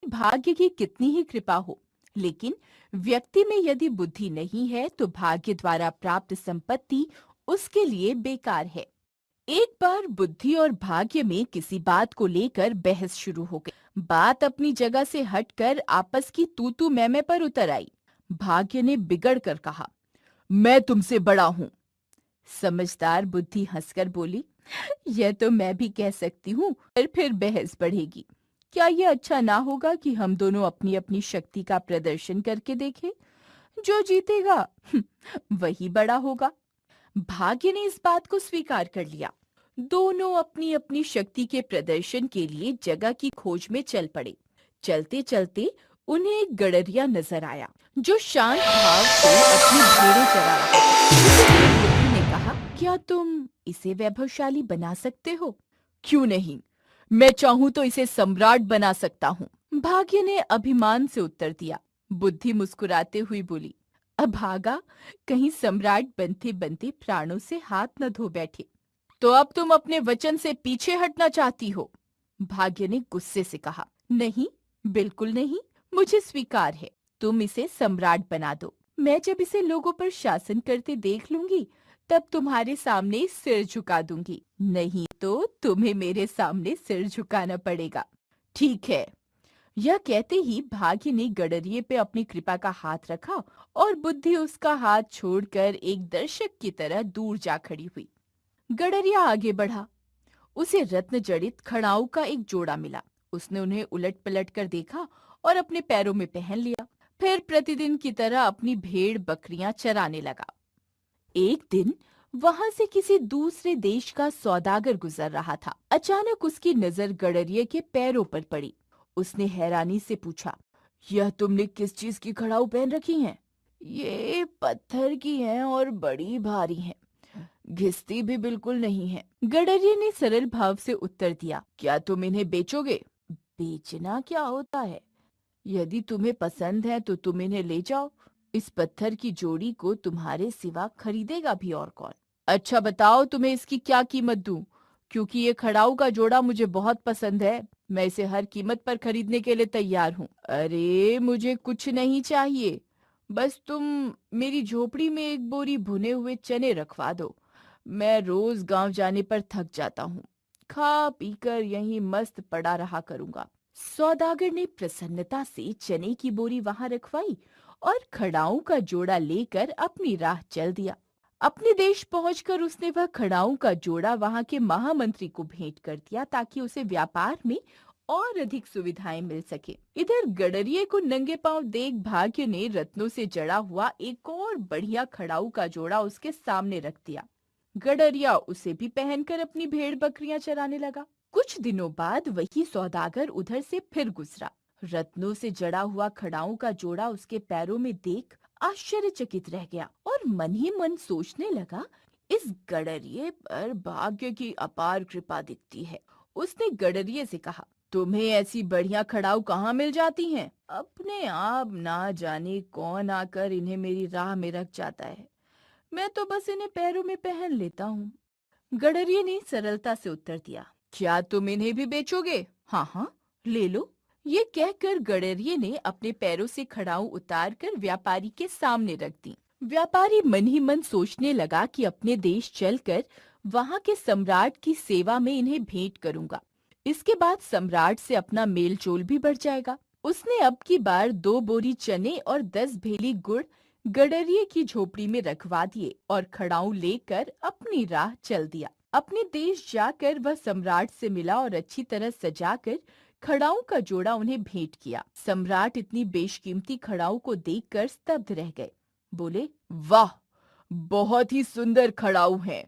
भाग्य की कितनी ही कृपा हो, लेकिन व्यक्ति में यदि बुद्धि नहीं है तो भाग्य द्वारा प्राप्त संपत्ति उसके लिए बेकार है। एक बार बुद्धि और भाग्य में किसी बात को लेकर बहस शुरू हो गई। बात अपनी जगह से हटकर आपस की तू मैं पर उतर आई। भाग्य ने बिगड़ कर कहा, मैं तुमसे बड़ा हूँ। समझदार बुद्धि हंसकर बोली, यह तो मैं भी कह सकती हूँ, पर फिर बहस बढ़ेगी। क्या यह अच्छा ना होगा कि हम दोनों अपनी अपनी शक्ति का प्रदर्शन करके देखें? जो जीतेगा वही बड़ा होगा। भाग्य ने इस बात को स्वीकार कर लिया। दोनों अपनी अपनी शक्ति के प्रदर्शन के लिए जगह की खोज में चल पड़े। चलते चलते उन्हें एक गडरिया नजर आया जो शांत भाव से अपनी भेड़ें चरा रहा था। उसे देख बुद्धि ने कहा, क्या तुम इसे वैभवशाली बना सकते हो? क्यों नहीं, मैं चाहूं तो इसे सम्राट बना सकता हूँ। भाग्य ने अभिमान से उत्तर दिया। बुद्धि मुस्कुराते हुई बोली, अभागा, कहीं सम्राट बनते बनते प्राणों से हाथ न धो बैठे। तो अब तुम अपने वचन से पीछे हटना चाहती हो? भाग्य ने गुस्से से कहा, नहीं, बिल्कुल नहीं, मुझे स्वीकार है। तुम इसे सम्राट बना दो। मैं जब इसे लोगों पर शासन करते देख लूंगी, तब तुम्हारे सामने सिर झुका दूंगी। नहीं तो तुम्हें मेरे सामने सिर झुकाना पड़ेगा। ठीक है। यह कहते ही भाग्य ने गडरिये पे अपनी कृपा का हाथ रखा और बुद्धि उसका हाथ छोड़कर एक दर्शक की तरह दूर जा खड़ी हुई। गडरिया आगे बढ़ा। उसे रत्न जड़ित खड़ाऊ का एक जोड़ा मिला। उसने उन्हें उलट पलट कर देखा और अपने पैरों में पहन लिया। फिर प्रतिदिन की तरह अपनी भेड़ बकरियां चराने लगा। एक दिन वहां से किसी दूसरे देश का सौदागर गुजर रहा था। अचानक उसकी नजर गडरिये के पैरों पर पड़ी। उसने हैरानी से पूछा, यह तुमने किस चीज की खड़ाऊ पहन रखी हैं? ये पत्थर की हैं और बड़ी भारी हैं। घिसती भी बिल्कुल नहीं है। गडरिये ने सरल भाव से उत्तर दिया, क्या तुम इन्हें बेचोगे? बेचना क्या होता है? यदि तुम्हें पसंद है तो तुम इन्हें ले जाओ। इस पत्थर की जोड़ी को तुम्हारे सिवा खरीदेगा भी और कौन? अच्छा बताओ, तुम्हें इसकी क्या कीमत दूं? क्योंकि ये खड़ाऊ का जोड़ा मुझे बहुत पसंद है। मैं इसे हर कीमत पर खरीदने के लिए तैयार हूँ। अरे मुझे कुछ नहीं चाहिए, बस तुम मेरी झोपड़ी में एक बोरी भुने हुए चने रखवा दो। मैं रोज गांव जाने पर थक जाता हूँ। खा पीकर यहीं मस्त पड़ा रहा करूंगा। सौदागर ने प्रसन्नता से चने की बोरी वहां रखवाई और खड़ाऊ का जोड़ा लेकर अपनी राह चल दिया। अपने देश पहुंचकर उसने वह खड़ाऊ का जोड़ा वहां के महामंत्री को भेंट कर दिया ताकि उसे व्यापार में और अधिक सुविधाएं मिल सके। इधर गडरिये को नंगे पांव देख भाग्य ने रत्नों से जड़ा हुआ एक और बढ़िया खड़ाऊ का जोड़ा उसके सामने रख दिया। गडरिया उसे भी पहनकर अपनी भेड़ बकरियां चराने लगा। कुछ दिनों बाद वही सौदागर उधर से फिर गुजरा। रत्नों से जड़ा हुआ खड़ाऊ का जोड़ा उसके पैरों में देख आश्चर्यचकित रह गया और मन ही मन सोचने लगा, इस गडरिये पर भाग्य की अपार कृपा दिखती है। उसने गडरिये से कहा, तुम्हें ऐसी बढ़िया खड़ाऊ कहाँ मिल जाती हैं? अपने आप ना जाने कौन आकर इन्हें मेरी राह में रख जाता है। मैं तो बस इन्हें पैरों में पहन लेता हूँ। गडरिये ने सरलता से उत्तर दिया, क्या तुम इन्हें भी बेचोगे? हाँ हाँ, ले लो। ये कहकर गडरिये ने अपने पैरों से खड़ाऊ उतार कर व्यापारी के सामने रख दी। व्यापारी मन ही मन सोचने लगा कि अपने देश चलकर वहां के सम्राट की सेवा में इन्हें भेंट करूंगा। इसके बाद सम्राट से अपना मेल जोल भी बढ़ जाएगा। उसने अब की बार 2 बोरी चने और 10 भेली गुड़ गडरिये की झोपड़ी में रखवा दिए और खड़ाऊ लेकर अपनी राह चल दिया। अपने देश जाकर वह सम्राट से मिला और अच्छी तरह सजाकर खड़ाऊ का जोड़ा उन्हें भेंट किया। सम्राट इतनी बेशकीमती खड़ाऊ को देखकर स्तब्ध रह गए। बोले, वाह, बहुत ही सुंदर खड़ाऊ है।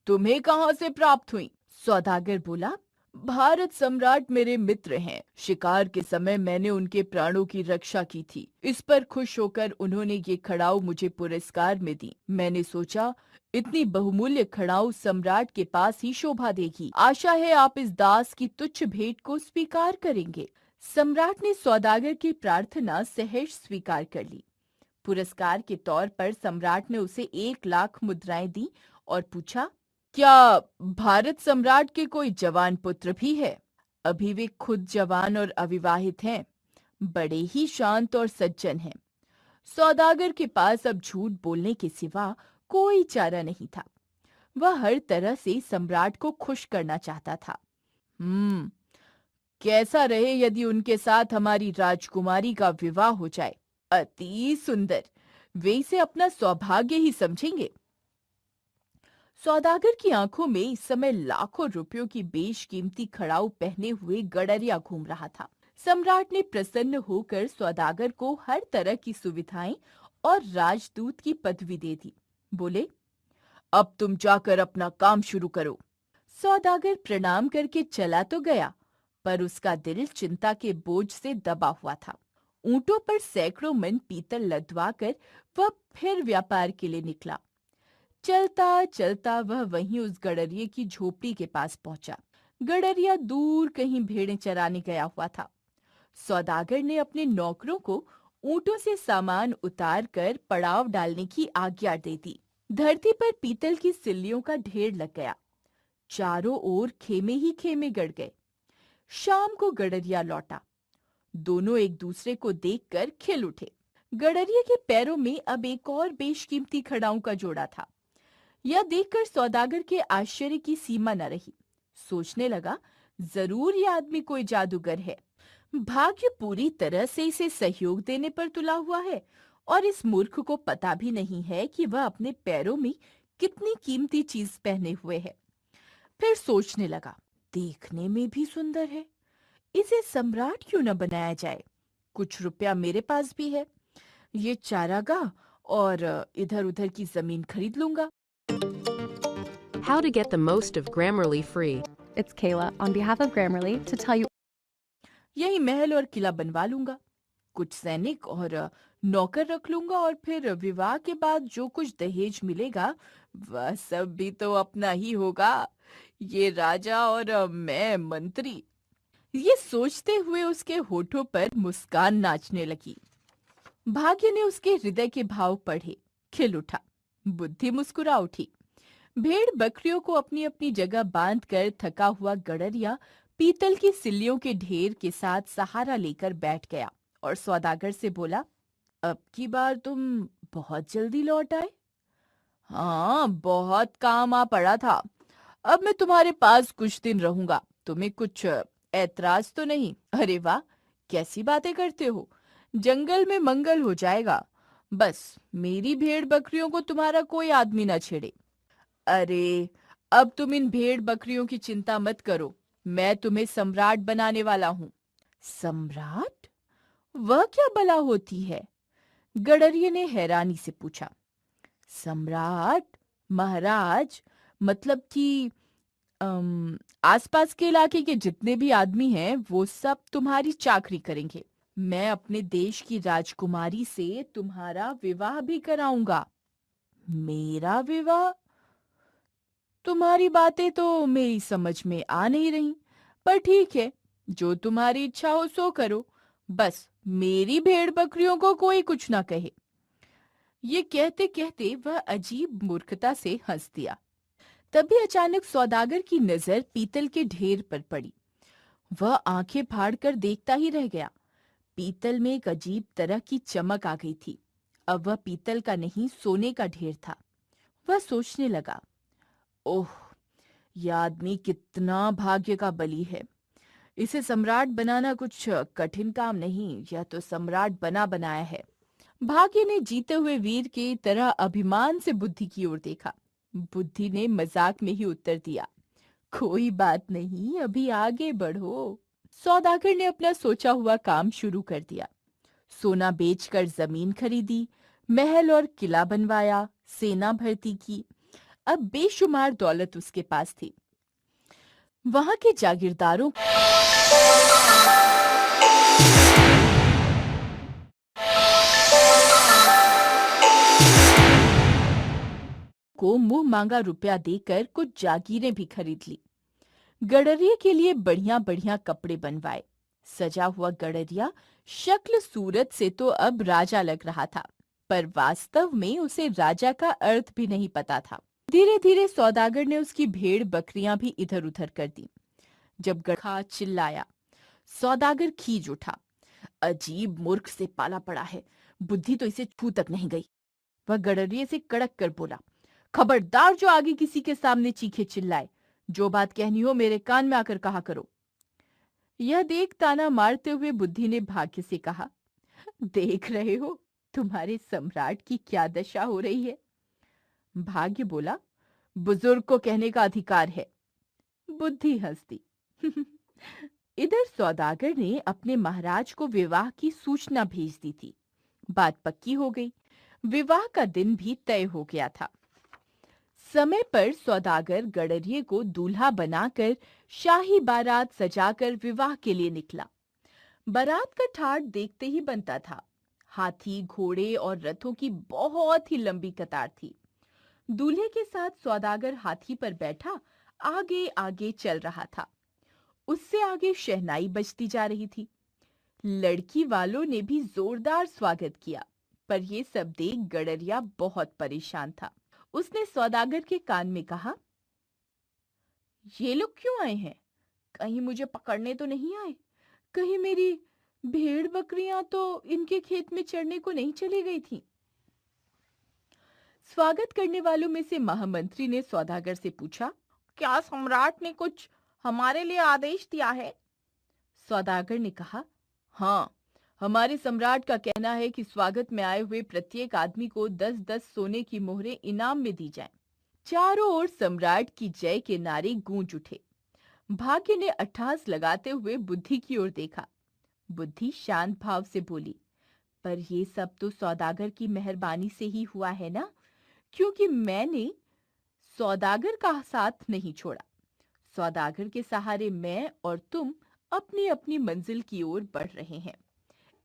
तुम्हें कहाँ से प्राप्त हुई? सौदागर बोला, भारत सम्राट मेरे मित्र हैं। शिकार के समय मैंने उनके प्राणों की रक्षा की थी। इस पर खुश होकर उन्होंने ये खड़ाऊ मुझे पुरस्कार में दी। मैंने सोचा, इतनी बहुमूल्य खड़ाऊ सम्राट के पास ही शोभा देगी। आशा है आप इस दास की तुच्छ भेंट को स्वीकार करेंगे। सम्राट ने सौदागर की प्रार्थना सहर्ष स्वीकार कर ली। पुरस्कार के तौर पर सम्राट ने उसे 1 लाख मुद्राएं दी और पूछा, क्या भारत सम्राट के कोई जवान पुत्र भी है? अभी वे खुद जवान और अविवाहित हैं। बड़े ही शांत और सज्जन हैं। सौदागर के पास अब झूठ बोलने के सिवा कोई चारा नहीं था। वह हर तरह से सम्राट को खुश करना चाहता था। हम्म, कैसा रहे यदि उनके साथ हमारी राजकुमारी का विवाह हो जाए। अति सुंदर। वे इसे अपना सौभाग्य ही समझेंगे। सौदागर की आंखों में इस समय लाखों रुपयों की बेशकीमती खड़ाऊ पहने हुए गडरिया घूम रहा था। सम्राट ने प्रसन्न होकर सौदागर को हर तरह की सुविधाएं और राजदूत की पदवी दे दी। बोले, अब तुम जाकर अपना काम शुरू करो। सौदागर प्रणाम करके चला तो गया, पर उसका दिल चिंता के बोझ से दबा हुआ था। ऊंटों पर सैकड़ों मन पीतल लदवाकर वह फिर व्यापार के लिए निकला। चलता चलता वह वहीं उस गडरिये की झोपड़ी के पास पहुंचा। गडरिया दूर कहीं भेड़ें चराने गया हुआ था। सौदागर ने अपने नौकरों को ऊंटों से सामान उतार कर पड़ाव डालने की आज्ञा दे दी। धरती पर पीतल की सिल्लियों का ढेर लग गया। चारों ओर खेमे ही खेमे गड़ गए। शाम को गडरिया लौटा। दोनों एक दूसरे को देखकर खिल उठे। गडरिये के पैरों में अब एक और बेशकीमती खड़ाऊ का जोड़ा था। यह देखकर सौदागर के आश्चर्य की सीमा न रही। सोचने लगा, जरूर यह आदमी कोई जादूगर है। भाग्य पूरी तरह से इसे सहयोग देने पर तुला हुआ है और इस मूर्ख को पता भी नहीं है कि वह अपने पैरों में कितनी कीमती चीज पहने हुए है। फिर सोचने लगा, देखने में भी सुंदर है, इसे सम्राट क्यों न बनाया जाए। कुछ रुपया मेरे पास भी है, ये चारागाह और इधर-उधर की जमीन खरीद लूंगा। How to get the most of Grammarly free. It's Kayla on behalf of Grammarly to tell you यही महल और किला बनवा लूंगा, कुछ सैनिक और नौकर रख लूंगा और फिर विवाह के बाद जो कुछ दहेज मिलेगा वह सब भी तो अपना ही होगा। ये राजा और मैं मंत्री। ये सोचते हुए उसके होठों पर मुस्कान नाचने लगी। भाग्य ने उसके हृदय के भाव पढ़े, खिल उठा। बुद्धि मुस्कुरा उठी। भेड़ बकरियों को अपनी अपनी जगह बांधकर थका हुआ गडरिया पीतल की सिल्लियों के ढेर के साथ सहारा लेकर बैठ गया और सौदागर से बोला, अब की बार तुम बहुत जल्दी लौट आए। हाँ, बहुत काम आ पड़ा था। अब मैं तुम्हारे पास कुछ दिन रहूंगा। तुम्हें कुछ ऐतराज तो नहीं? अरे वाह, कैसी बातें करते हो। जंगल में मंगल हो जाएगा। बस मेरी भेड़ बकरियों को तुम्हारा कोई आदमी ना छेड़े। अरे, अब तुम इन भेड़ बकरियों की चिंता मत करो। मैं तुम्हें सम्राट बनाने वाला हूँ। सम्राट? वह क्या बला होती है? गडरिये ने हैरानी से पूछा। सम्राट, महाराज, मतलब कि आसपास के इलाके के जितने भी आदमी हैं वो सब तुम्हारी चाकरी करेंगे। मैं अपने देश की राजकुमारी से तुम्हारा विवाह भी कराऊंगा। मेरा विवाह? तुम्हारी बातें तो मेरी समझ में आ नहीं रही, पर ठीक है, जो तुम्हारी इच्छा हो सो करो। बस मेरी भेड़ बकरियों को कोई कुछ ना कहे। ये कहते कहते वह अजीब मूर्खता से हंस दिया। तभी अचानक सौदागर की नजर पीतल के ढेर पर पड़ी। वह आंखें फाड़कर देखता ही रह गया। पीतल में एक अजीब तरह की चमक आ गई थी। अब वह पीतल का नहीं, सोने का ढेर था। वह सोचने लगा, ओह, यह आदमी कितना भाग्य का बली है। इसे सम्राट बनाना कुछ कठिन काम नहीं, यह तो सम्राट बना बनाया है। भाग्य ने जीते हुए वीर की तरह अभिमान से बुद्धि की ओर देखा। बुद्धि ने मजाक में ही उत्तर दिया, कोई बात नहीं, अभी आगे बढ़ो। सौदागर ने अपना सोचा हुआ काम शुरू कर दिया। सोना बेचकर जमीन खरीदी, महल और किला बनवाया, सेना भर्ती की। अब बेशुमार दौलत उसके पास थी। वहां के जागीरदारों को मुंह मांगा रुपया देकर कुछ जागीरें भी खरीद ली। गडरिये के लिए बढ़िया बढ़िया कपड़े बनवाए। सजा हुआ गडरिया शक्ल सूरत से तो अब राजा लग रहा था, पर वास्तव में उसे राजा का अर्थ भी नहीं पता था। धीरे धीरे सौदागर ने उसकी भेड़ बकरियां भी इधर उधर कर दी। जब गधा चिल्लाया, सौदागर खींच उठा। अजीब मूर्ख से पाला पड़ा है, बुद्धि तो इसे छू तक नहीं गई। वह गडरिये से कड़क कर बोला, खबरदार जो आगे किसी के सामने चीखे चिल्लाए, जो बात कहनी हो मेरे कान में आकर कहा करो। यह देख ताना मारते हुए बुद्धि ने भाग्य से कहा, देख रहे हो तुम्हारे सम्राट की क्या दशा हो रही है। भाग्य बोला, बुजुर्ग को कहने का अधिकार है। बुद्धि हंस दी। इधर सौदागर ने अपने महाराज को विवाह की सूचना भेज दी थी। बात पक्की हो गई, विवाह का दिन भी तय हो गया था। समय पर सौदागर गडरिये को दूल्हा बनाकर शाही बारात सजाकर विवाह के लिए निकला। बारात का ठाट देखते ही बनता था। हाथी, घोड़े और रथों की बहुत ही लंबी कतार थी। दूल्हे के साथ सौदागर हाथी पर बैठा आगे आगे चल रहा था। उससे आगे शहनाई बजती जा रही थी। लड़की वालों ने भी जोरदार स्वागत किया, पर ये सब देख गडरिया बहुत परेशान था। उसने सौदागर के कान में कहा, ये लोग क्यों आए हैं? कहीं मुझे पकड़ने तो नहीं आए? कहीं मेरी भेड़ बकरियां तो इनके खेत में चढ़ने को नहीं चली गई थी? स्वागत करने वालों में से महामंत्री ने सौदागर से पूछा, क्या सम्राट ने कुछ हमारे लिए आदेश दिया है? सौदागर ने कहा, हाँ, हमारे सम्राट का कहना है कि स्वागत में आए हुए प्रत्येक आदमी को 10-10 सोने की मोहरें इनाम में दी जाएं। चारों ओर सम्राट की जय के नारे गूंज उठे। भाग्य ने अट्टहास लगाते हुए बुद्धि की ओर देखा। बुद्धि शांत भाव से बोली, पर ये सब तो सौदागर की मेहरबानी से ही हुआ है ना, क्योंकि मैंने सौदागर का साथ नहीं छोड़ा। सौदागर के सहारे मैं और तुम अपनी अपनी मंजिल की ओर बढ़ रहे हैं।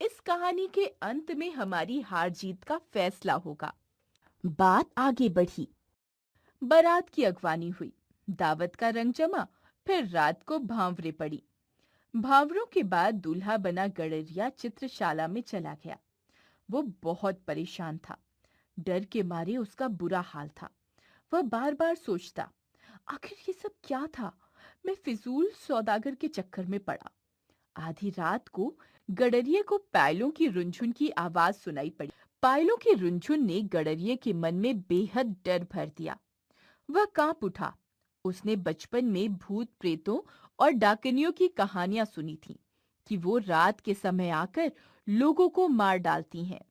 इस कहानी के अंत में हमारी हार जीत का फैसला होगा। बात आगे बढ़ी। बारात की अगवानी हुई, दावत का रंग जमा, फिर रात को भांवरे पड़ी। भांवरों के बाद दूल्हा बना गडरिया चित्रशाला में चला गया। वो बहुत परेशान था। डर के मारे उसका बुरा हाल था। वह बार बार सोचता, आखिर ये सब क्या था? मैं फिजूल सौदागर के चक्कर में पड़ा। आधी रात को गडरिये को पायलों की रुनझुन की आवाज सुनाई पड़ी। पायलों की रुनझुन ने गडरिये के मन में बेहद डर भर दिया। वह कांप उठा। उसने बचपन में भूत प्रेतों और डाकनियों की कहानियां सुनी थीं कि वो रात के समय आकर लोगों को मार डालती हैं।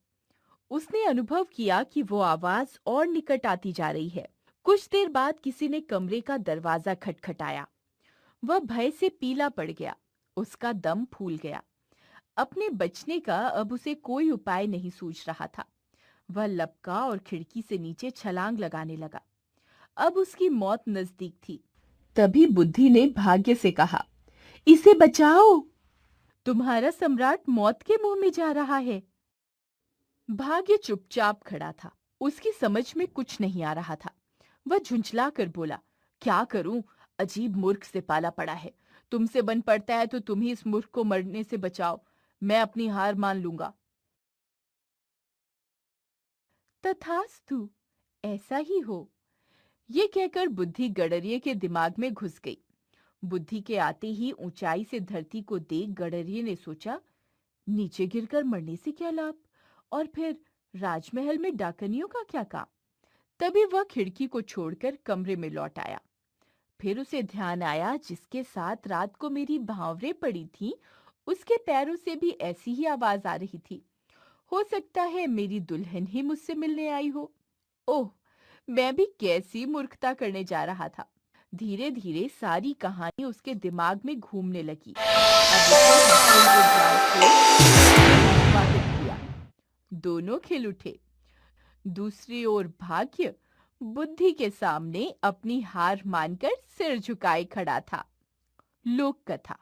उसने अनुभव किया कि वो आवाज और निकट आती जा रही है। कुछ देर बाद किसी ने कमरे का दरवाजा खटखटाया। वह भय से पीला पड़ गया। उसका दम फूल गया। अपने बचने का अब उसे कोई उपाय नहीं सूझ रहा था। वह लपका और खिड़की से नीचे छलांग लगाने लगा। अब उसकी मौत नजदीक थी। तभी बुद्धि ने भाग्य से कहा, इसे बचाओ, तुम्हारा सम्राट मौत के मुंह में जा रहा है। भाग्य चुपचाप खड़ा था। उसकी समझ में कुछ नहीं आ रहा था। वह झुंझला कर बोला, क्या करूं? अजीब मूर्ख से पाला पड़ा है। तुमसे बन पड़ता है तो तुम ही इस मूर्ख को मरने से बचाओ। मैं अपनी हार मान लूंगा। तथास्तु, ऐसा ही हो। ये कहकर बुद्धि गडरिये के दिमाग में घुस गई। बुद्धि के आते ही ऊंचाई से धरती को देख गडरिये ने सोचा, नीचे गिरकर मरने से क्या लाभ, और फिर राजमहल में डाकनियों का क्या काम। तभी वह खिड़की को छोड़कर कमरे में लौट आया। फिर उसे ध्यान आया, जिसके साथ रात को मेरी भांवरे पड़ी थी, उसके पैरों से भी ऐसी ही आवाज आ रही थी। हो सकता है मेरी दुल्हन ही मुझसे मिलने आई हो। ओह, मैं भी कैसी मूर्खता करने जा रहा था। धीरे धीरे सारी कहानी उसके दिमाग में घूमने लगी। अब उसे हंसी से स्वागत किया। दोनों खिल उठे। दूसरी ओर भाग्य बुद्धि के सामने अपनी हार मानकर सिर झुकाए खड़ा था। लोक कथा।